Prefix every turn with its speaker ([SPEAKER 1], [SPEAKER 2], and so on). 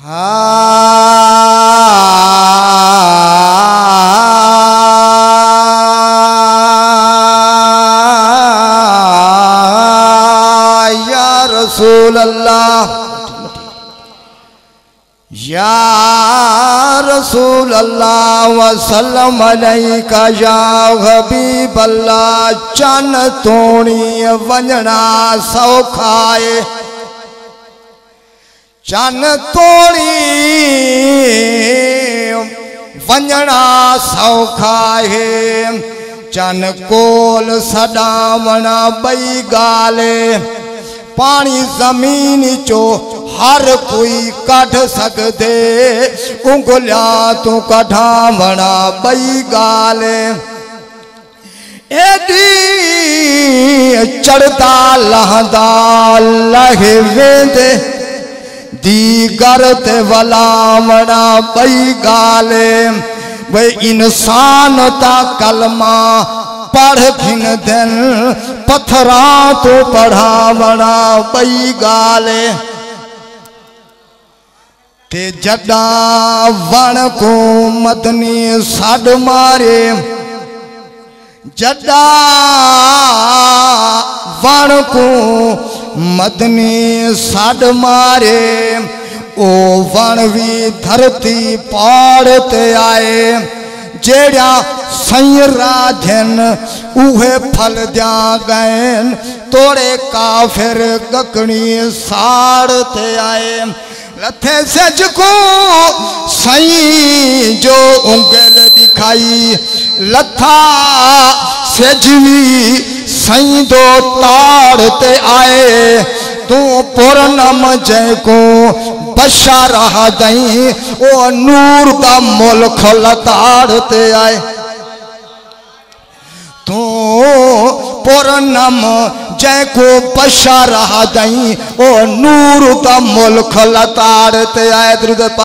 [SPEAKER 1] या रसूल अल्लाह, या रसूल अल्लाह वसल्लम अलैका या हबीब अल्लाह। चन तोणी वंजना सौखाए, चन तोड़ी वंजना सौखाए। चन कोल सदावना बई गाले, पानी जमीन चो हर कोई कढ़ सकदे, उंगलिया तू कढ़ावना बई गाले। एडी चढ़दा लहदा लहे वेंदे, दीगर ते वलावना बई गाले। वे इंसान ता कलमा पढ़ खिन दिन, पत्थरा तो पढ़ावना बई गाले। ते जड़ा वण को मदनी सड मारे, जड़ा वण को मदनी सड मारे। ओ वण भी धरती पाड़ते आए, जेड़ा सैरा दिन उहे फल दिया गैन। तोड़े काफिर गकनी साड़ते आए, लथे सज को सई जो उंगल दिखाई। लथा सजवी सई दो ताड़ते आए, तू पूर्णम जय को बशारा दई। ओ नूर का मुल्क लताड़ते आए, तू पूर्णम जय को बशारा दई। ओ नूर का मुल्क लताड़ते आए।